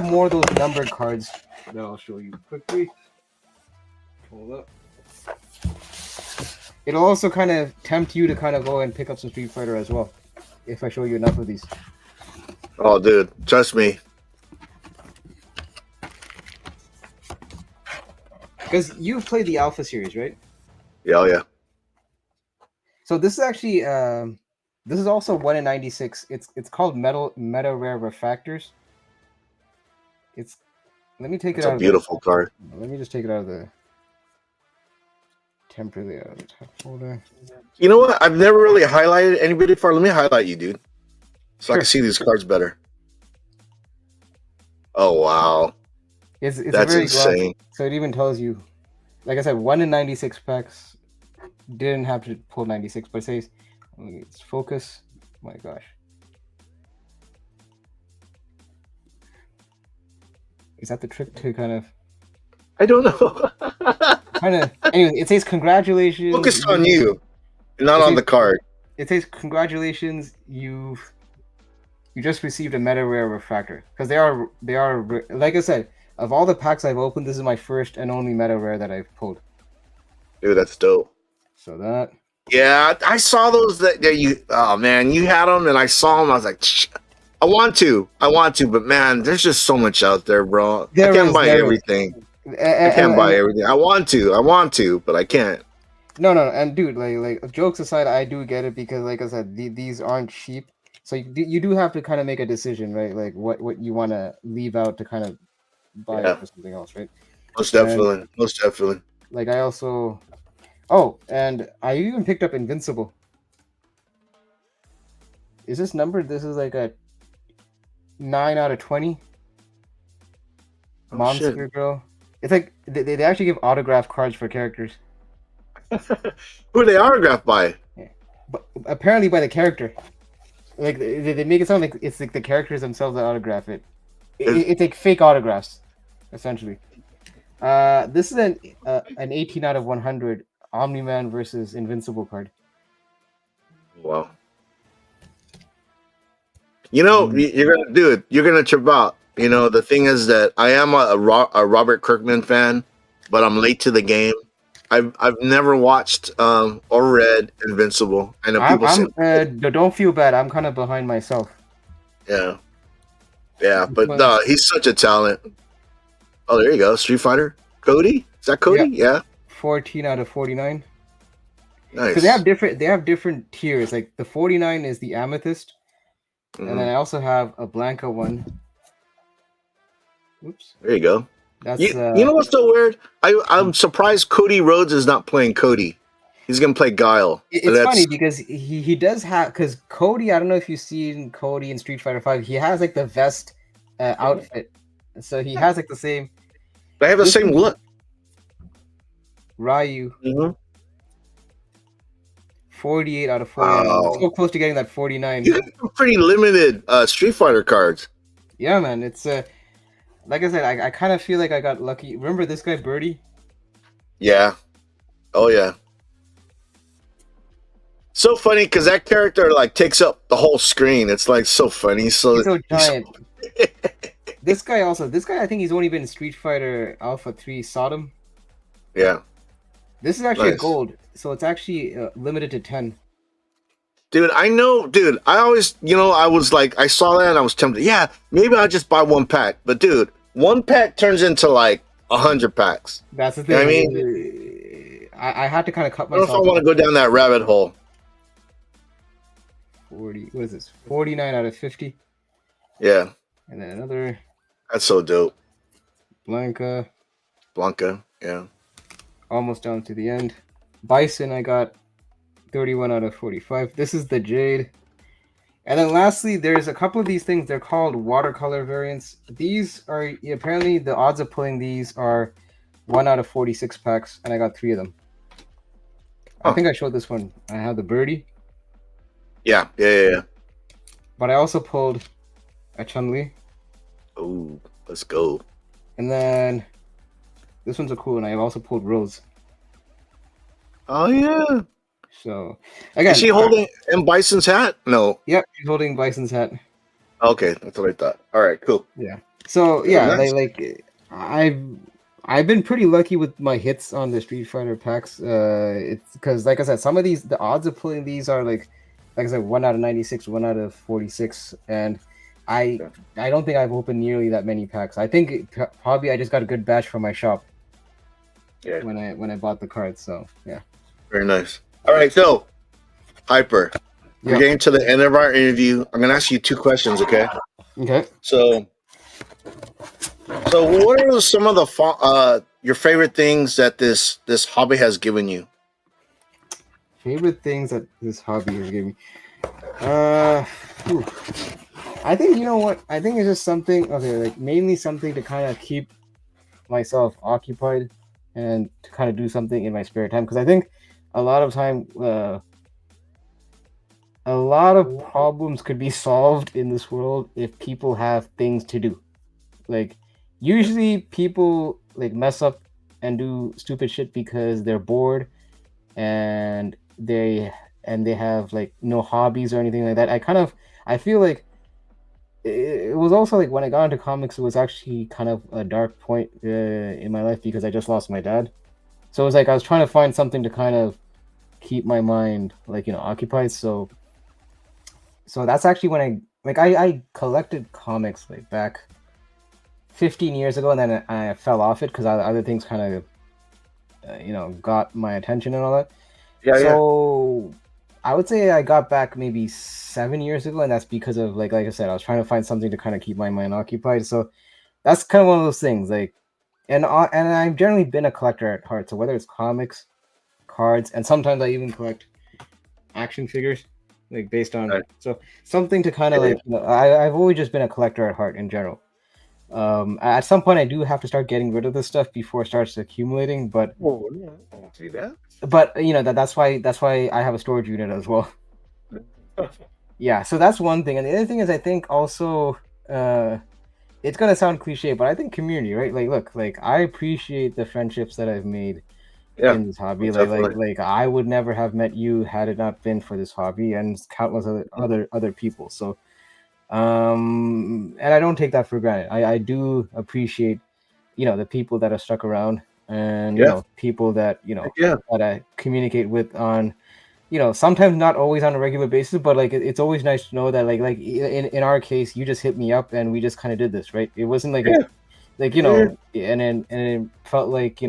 more of those numbered cards that I'll show you quickly. Hold up. It'll also kind of tempt you to kind of go and pick up some Street Fighter as well, if I show you enough of these. Oh, dude. Trust me. Because you've played the Alpha series, right? Yeah, oh, yeah. So this is actually this is also 1 in 96. It's called Meta Rare Refractors. It's let me take It's it out a of beautiful card. let me just take it out of the temporarily out of the top folder. You know what? I've never really highlighted anybody before. Let me highlight you, dude. So I Sure. can see these cards better. Oh, wow. It's That's very insane. glossy. So it even tells you, like I said, 1 in 96 packs. Didn't have to pull 96, but it says it's focus. My gosh. Is that the trick to kind of I don't know. anyway, it says congratulations. Focused on you, not It on says- the card. It says congratulations, you just received a Meta Rare Refractor. Because they are like I said, of all the packs I've opened, this is my first and only Meta Rare that I've pulled. Dude, that's dope. So that Yeah, I saw those that you. Oh man, you had them, and I saw them. I was like, I want to, but man, there's just so much out there, bro. I can't buy everything. I can't buy everything. I want to, but I can't. No, and dude, like jokes aside, I do get it because, like I said, these aren't cheap. So you do have to kind of make a decision, right? Like what you want to leave out to kind of buy Yeah. for something else, right? Most definitely. Like I also, oh, and I even picked up Invincible. Is this numbered? This is like a 9 out of 20. Oh, Monster shit. Girl. It's like they actually give autograph cards for characters. Who are they autographed by? But apparently by the character. Like they make it sound like it's like the characters themselves that autograph it. It's like fake autographs, essentially. This is an 18 out of 100 Omni-Man versus Invincible card. Wow. You know, you're gonna do it. You're gonna trip out. You know, the thing is that I am a Robert Kirkman fan, but I'm late to the game. I've never watched or read Invincible. I know people say, don't feel bad. I'm kind of behind myself. yeah, but no, he's such a talent. Oh, there you go, Street Fighter. Cody, is that Cody? Yeah. 14 out of 49. Nice. So they have different tiers. Like the 49 is the Amethyst, and then I also have a Blanca one. Oops. There you go. That's you know what's so weird? I'm surprised Cody Rhodes is not playing Cody. He's gonna play Guile. It's funny because he does have, because Cody, I don't know if you've seen Cody in Street Fighter 5. He has like the vest outfit, so he has like the same. They have the same look. Ryu. 48 out of 49. Wow. So close to getting that 49. You have some pretty limited Street Fighter cards. Yeah, man. It's like I said, I kind of feel like I got lucky. Remember this guy Birdie? Yeah. Oh yeah. So funny because that character like takes up the whole screen. It's like so funny. He's So so he's giant. This guy, I think he's only been in Street Fighter Alpha 3 Sodom. yeah, This is actually a nice. gold, so it's actually limited to 10. Dude, I know, dude. I always, I was like, I saw that and I was tempted. Yeah, maybe I'll just buy one pack. But dude, one pack turns into like 100 packs. That's the You know what I thing. mean? I had to kind of cut I don't know if I myself want off. to go down that rabbit hole. 40, what is this? 49 out of 50. Yeah, And then another that's so dope. Blanca, Blanca. Yeah. almost down to the end. Bison, I got 31 out of 45. This is the Jade. And then lastly, there's a couple of these things. They're called watercolor variants. These are apparently the odds of pulling these are 1 out of 46 packs, and I got 3 of them. I Huh. think I showed this one. I have the Birdie, Yeah. but I also pulled a Chun-Li. Ooh, let's go. And then this one's a cool one. I also pulled Rose. Oh yeah. So again, Is she holding M. Bison's hat? No. yep, she's holding Bison's hat. Okay, that's what I thought. All right, cool. Yeah. So Yeah, yeah, nice. I've been pretty lucky with my hits on the Street Fighter packs. It's because like I said, some of these the odds of pulling these are like I said, 1 out of 96, 1 out of 46, and I Yeah. I don't think I've opened nearly that many packs. I think probably I just got a good batch from my shop Yeah, when I bought the cards. So yeah. very nice. All right, so Hyper, we're Yeah. getting to the end of our interview. I'm gonna ask you 2 questions, okay? Okay. So what are some of the your favorite things that this hobby has given you? Favorite things that this hobby has given me. Whew. I think you know what? I think it's just something. Okay, like mainly something to kind of keep myself occupied and to kind of do something in my spare time. Because I think a lot of time, a lot of problems could be solved in this world if people have things to do. Like usually people like mess up and do stupid shit because they're bored and they have like no hobbies or anything like that. I feel like it was also like when I got into comics, it was actually kind of a dark point in my life because I just lost my dad. So it was like I was trying to find something to kind of keep my mind like occupied. So that's actually when I collected comics like back 15 years ago, and then I fell off it because other things kind of got my attention and all that. Yeah, So I would say I got back maybe 7 years ago, and that's because of like I said, I was trying to find something to kind of keep my mind occupied. So that's kind of one of those things. Like, and I've generally been a collector at heart. So whether it's comics, cards, and sometimes I even collect action figures, like based on Right. so something to kind of Yeah. like I've always just been a collector at heart in general. At some point, I do have to start getting rid of this stuff before it starts accumulating. But Oh, yeah, I don't see that. that's why I have a storage unit as well. Yeah, so that's one thing, and the other thing is I think also it's gonna sound cliche, but I think community, right? Like, look, like I appreciate the friendships that I've made Yeah, in this hobby. definitely. Like I would never have met you had it not been for this hobby and countless other people. So and I don't take that for granted. I do appreciate the people that are stuck around and Yeah, people that yeah, that I communicate with on sometimes not always on a regular basis, but like it's always nice to know that in our case you just hit me up and we just kind of did this, right? It wasn't like yeah, like yeah, and it felt like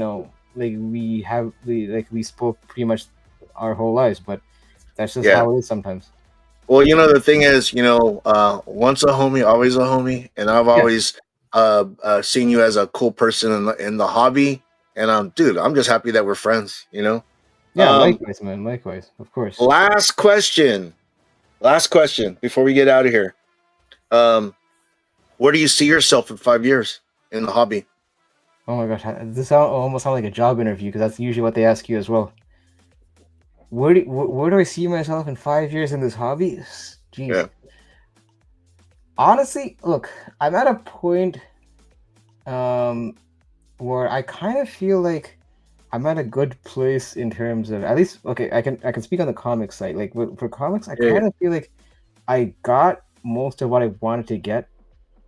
like we spoke pretty much our whole lives, but that's just yeah. how it is sometimes. Well, the thing is, once a homie, always a homie, and I've Yeah, always seen you as a cool person in the hobby, and dude, I'm just happy that we're friends. yeah, Um, likewise, man, likewise, of course. last question, before we get out of here. Um, where do you see yourself in 5 years in the hobby? Oh my gosh, this almost sound like a job interview because that's usually what they ask you as well. Where do I see myself in 5 years in this hobby? Jeez. Yeah, Honestly, look, I'm at a point um, where I kind of feel like I'm at a good place in terms of at least okay, I can speak on the comic side. Like for comics, I Yeah, yeah. kind of feel like I got most of what I wanted to get,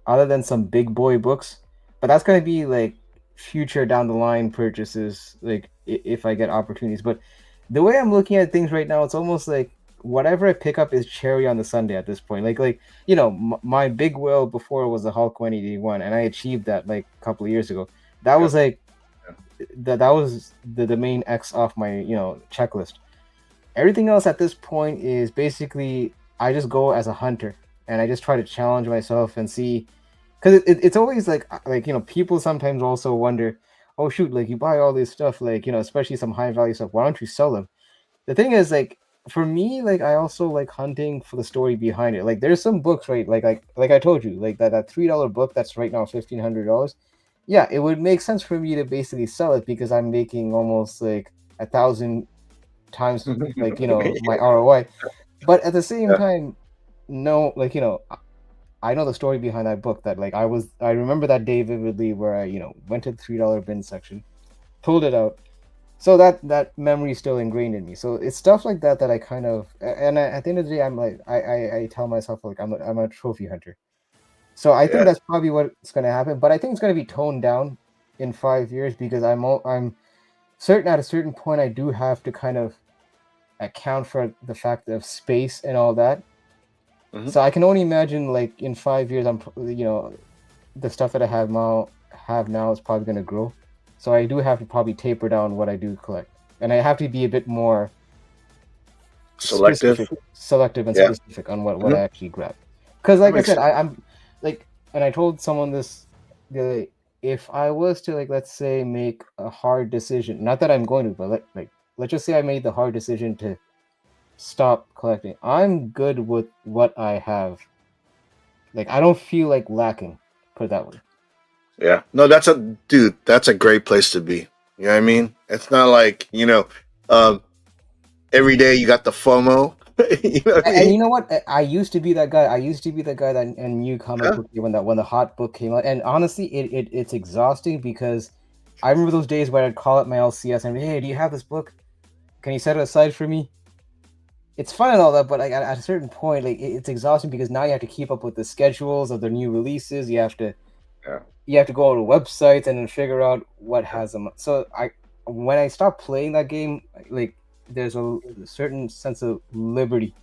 other than some big boy books. But that's gonna be like future down the line purchases, like if I get opportunities. But the way I'm looking at things right now, it's almost like whatever I pick up is cherry on the sundae at this point. Like my big will before was the Hulk 181, and I achieved that like a couple of years ago. That Yeah. was like that was the main X off my checklist. Everything else at this point is basically I just go as a hunter and I just try to challenge myself and see, because it's always like people sometimes also wonder, oh shoot, like you buy all this stuff, like especially some high value stuff, why don't you sell them? The thing is, like, for me, like I also like hunting for the story behind it. Like there's some books, right, like I told you, like that $3 book that's right now $1,500. Yeah, it would make sense for me to basically sell it because I'm making almost like 1,000 times like my ROI. But at the same Yeah. time, no, like I know the story behind that book. That like I remember that day vividly, where I went to the $3 bin section, pulled it out. So that memory is still ingrained in me. So it's stuff like that that I kind of, and at the end of the day, I'm like I tell myself like I'm a trophy hunter. So I think Yeah. that's probably what's going to happen. But I think it's going to be toned down in 5 years because I'm certain at a certain point I do have to kind of account for the fact of space and all that. Mhm. So I can only imagine like in 5 years, the stuff that I have now is probably going to grow. So I do have to probably taper down what I do collect, and I have to be a bit more Selective. selective and Yeah. specific on what I Mhm. actually grab. Because That like I makes said, sense. I'm like, and I told someone this the other day, if I was to like let's say make a hard decision, not that I'm going to, but let's just say I made the hard decision to stop collecting. I'm good with what I have. Like I don't feel like lacking. Put it that way. Yeah. No, that's a dude. That's a great place to be. You know what I mean? It's not like um, every day you got the FOMO. You know what I And mean? you know what? I used to be that guy. I used to be that guy that and new comic Yeah. book day when the hot book came out. And honestly, it's exhausting because I remember those days where I'd call up my LCS and hey, do you have this book? Can you set it aside for me? It's fun and all that, but like at a certain point, like it's exhausting because now you have to keep up with the schedules of the new releases. Yeah. You have to go to websites and then figure out what Yeah. has them. So I when I stopped playing that game, like there's a certain sense of liberty,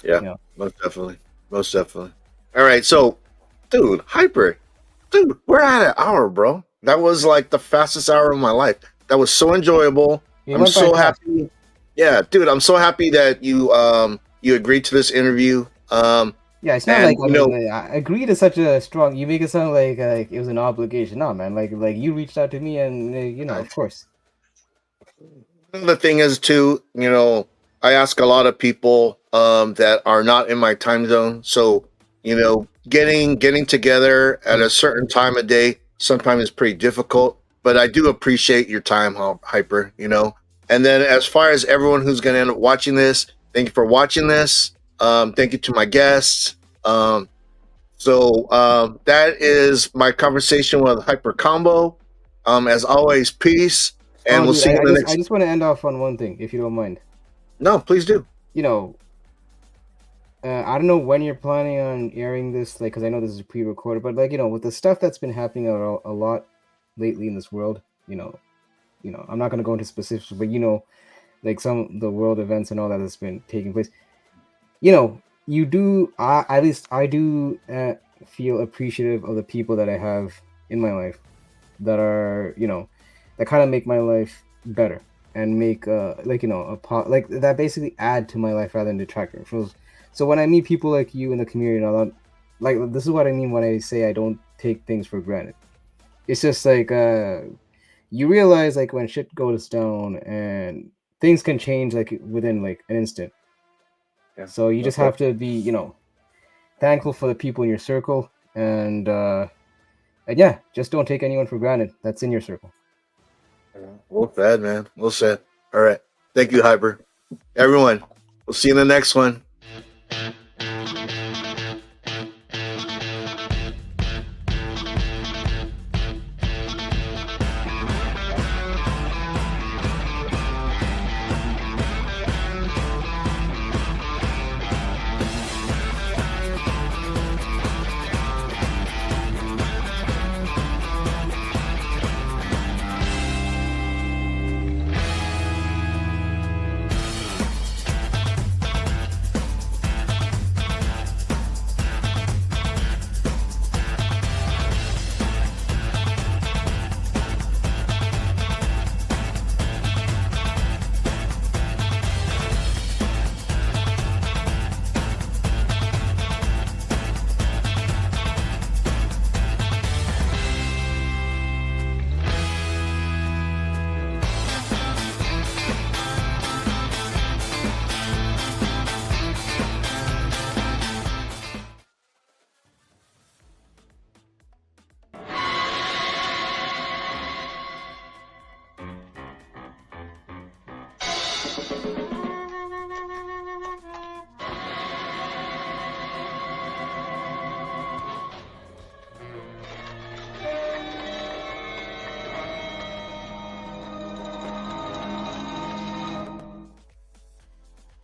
Yeah. you know. Most definitely. Most definitely. All right. So, dude, hyper. Dude, we're at an hour, bro. That was like the fastest hour of my life. That was so enjoyable. It I'm went by so fast. happy. Yeah, dude, I'm so happy that you agreed to this interview. Yeah, it's not And like I mean, agreed is such a strong. You make it sound like it was an obligation. No, man. Like you reached out to me, and of course. the thing is too, I ask a lot of people that are not in my time zone. So, getting together at a certain time of day sometimes is pretty difficult. But I do appreciate your time, Hyper. And then as far as everyone who's going to end up watching this, thank you for watching this. Thank you to my guests. That is my conversation with Hyper Combo. As always, peace, and Oh, we'll dude, see you I in the I next. just want to end off on one thing, if you don't mind. No, please do. You know, I don't know when you're planning on airing this, like, because I know this is pre-recorded, but like, with the stuff that's been happening a lot lately in this world, I'm not gonna go into specifics, but like some the world events and all that that's been taking place. You do. At least I do feel appreciative of the people that I have in my life that are that kind of make my life better and make like like that basically add to my life rather than detract from. So when I meet people like you in the community and all that, like this is what I mean when I say I don't take things for granted. It's just like you realize like when shit goes down and things can change like within like an instant. Yeah. So you just Okay. have to be thankful for the people in your circle and yeah, just don't take anyone for granted that's in your circle. Well said, man. Well said. All right. Thank you, Hyper. Everyone, we'll see you in the next one.